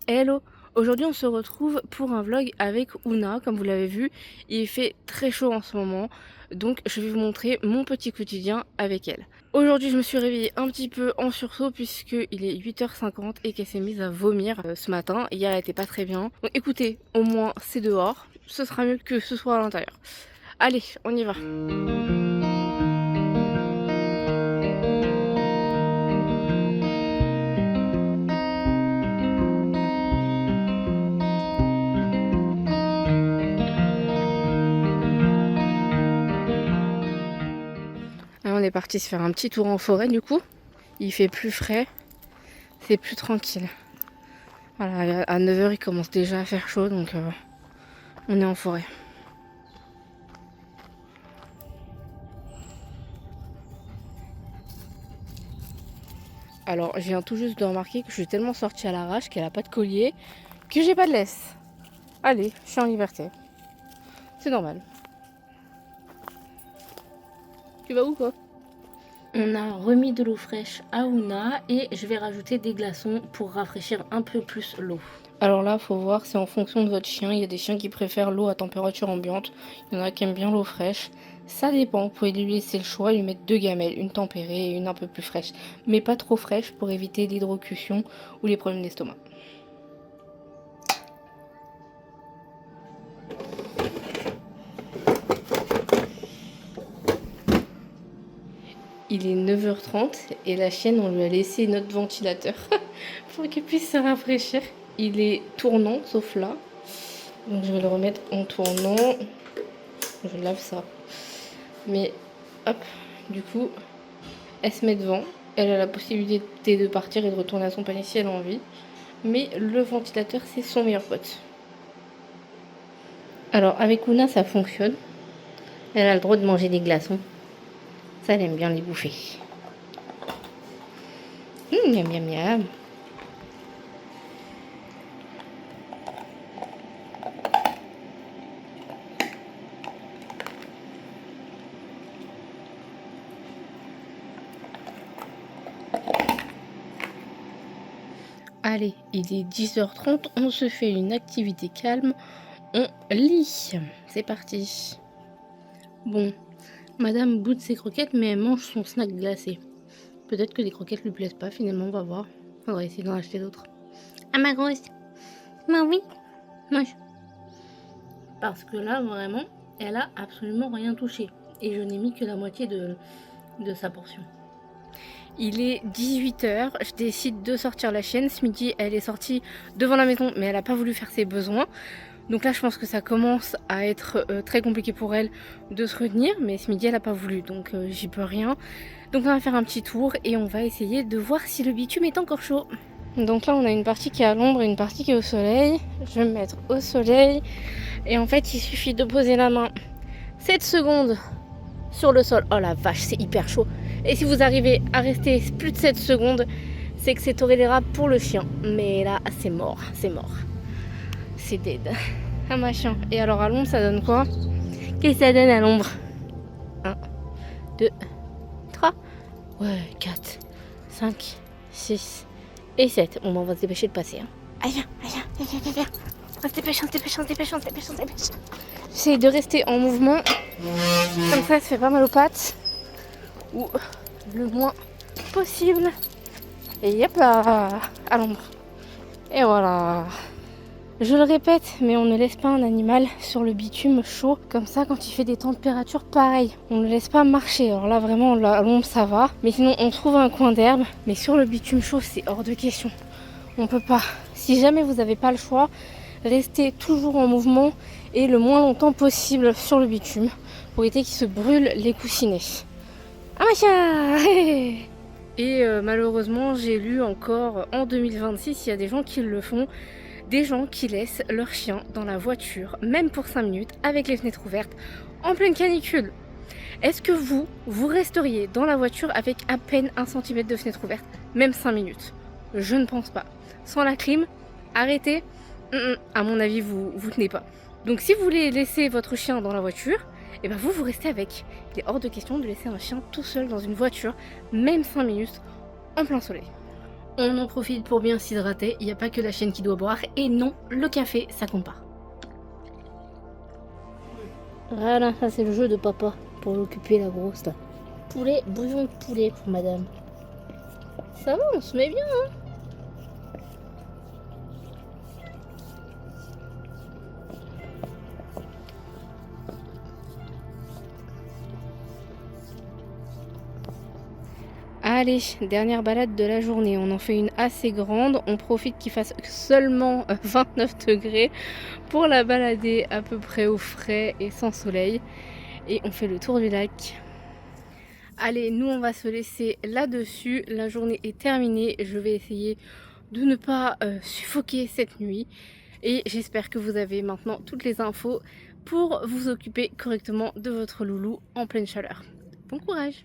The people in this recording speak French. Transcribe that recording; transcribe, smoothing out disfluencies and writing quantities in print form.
Hello! Aujourd'hui on se retrouve pour un vlog avec Ouna, comme vous l'avez vu, il fait très chaud en ce moment, donc je vais vous montrer mon petit quotidien avec elle. Aujourd'hui je me suis réveillée un petit peu en sursaut puisqu'il est 8h50 et qu'elle s'est mise à vomir ce matin. Hier elle était pas très bien. Donc écoutez, au moins c'est dehors, ce sera mieux que ce soit à l'intérieur. Allez, on y va! Là, on est parti se faire un petit tour en forêt du coup. Il fait plus frais, c'est plus tranquille. Voilà, à 9h il commence déjà à faire chaud donc on est en forêt. Alors je viens tout juste de remarquer que je suis tellement sortie à l'arrache qu'elle a pas de collier que j'ai pas de laisse. Allez, je suis en liberté. C'est normal. Tu vas où quoi? On a remis de l'eau fraîche à Ouna et je vais rajouter des glaçons pour rafraîchir un peu plus l'eau. Alors là, faut voir, c'est en fonction de votre chien. Il y a des chiens qui préfèrent l'eau à température ambiante. Il y en a qui aiment bien l'eau fraîche. Ça dépend, vous pouvez lui laisser le choix, lui mettre deux gamelles, une tempérée et une un peu plus fraîche. Mais pas trop fraîche pour éviter l'hydrocution ou les problèmes d'estomac. Il est 9h30 et la chienne, on lui a laissé notre ventilateur pour qu'elle puisse se rafraîchir. Il est tournant, sauf là. Donc je vais le remettre en tournant. Je lave ça. Mais hop, du coup, elle se met devant. Elle a la possibilité de partir et de retourner à son panier si elle a envie. Mais le ventilateur, c'est son meilleur pote. Alors avec Ouna, ça fonctionne. Elle a le droit de manger des glaçons. Ça, elle aime bien les bouffer. Miam miam miam. Allez, il est 10h30, on se fait une activité calme, on lit. C'est parti. Bon, madame goûte ses croquettes, mais elle mange son snack glacé. Peut-être que les croquettes lui plaisent pas, finalement, on va voir. On va essayer d'en acheter d'autres. Ah ma grosse. Bah oui, mange. Parce que là, vraiment, elle a absolument rien touché. Et je n'ai mis que la moitié de sa portion. Il est 18h, je décide de sortir la chienne. Ce midi, elle est sortie devant la maison, mais elle n'a pas voulu faire ses besoins. Donc là, je pense que ça commence à être très compliqué pour elle de se retenir. Mais ce midi, elle n'a pas voulu, donc j'y peux rien. Donc on va faire un petit tour et on va essayer de voir si le bitume est encore chaud. Donc là, on a une partie qui est à l'ombre et une partie qui est au soleil. Je vais me mettre au soleil. Et en fait, il suffit de poser la main 7 secondes sur le sol. Oh la vache, c'est hyper chaud. Et si vous arrivez à rester plus de 7 secondes, c'est que c'est tolérable pour le chien. Mais là, c'est mort, c'est mort. C'est dead. Ah ma chien. Et alors à l'ombre, ça donne quoi? Qu'est-ce que ça donne à l'ombre? 1, 2, 3, ouais, 4, 5, 6 et 7. Bon, on va se dépêcher de passer. Hein. Allez, viens, viens, viens, viens, viens. On se dépêche, on se dépêche, on se dépêche, on se dépêche, on se dépêche. J'essaye de rester en mouvement. Comme ça fait pas mal aux pattes. Ou le moins possible. Et hop là, à l'ombre. Et voilà. Je le répète, mais on ne laisse pas un animal sur le bitume chaud comme ça quand il fait des températures pareilles. On ne laisse pas marcher. Alors là, vraiment, à l'ombre, ça va. Mais sinon, on trouve un coin d'herbe. Mais sur le bitume chaud, c'est hors de question. On peut pas. Si jamais vous n'avez pas le choix, restez toujours en mouvement et le moins longtemps possible sur le bitume pour éviter qu'il se brûle les coussinets. Ah machin. Et malheureusement, j'ai lu encore en 2026, il y a des gens qui le font, des gens qui laissent leur chien dans la voiture, même pour 5 minutes, avec les fenêtres ouvertes, en pleine canicule. Est-ce que vous resteriez dans la voiture avec à peine 1 cm de fenêtre ouverte, même 5 minutes? Je ne pense pas. Sans la clim, arrêtez, à mon avis, vous tenez pas. Donc si vous voulez laisser votre chien dans la voiture, et ben vous restez avec. Il est hors de question de laisser un chien tout seul dans une voiture, même 5 minutes, en plein soleil. On en profite pour bien s'hydrater, il n'y a pas que la chienne qui doit boire. Et non, le café, ça compte pas. Voilà, ça c'est le jeu de papa pour occuper la grosse là. Poulet, bouillon de poulet pour madame. Ça va, on se met bien, hein. Allez, dernière balade de la journée. On en fait une assez grande. On profite qu'il fasse seulement 29 degrés pour la balader à peu près au frais et sans soleil. Et on fait le tour du lac. Allez, nous on va se laisser là-dessus. La journée est terminée. Je vais essayer de ne pas suffoquer cette nuit. Et j'espère que vous avez maintenant toutes les infos pour vous occuper correctement de votre loulou en pleine chaleur. Bon courage!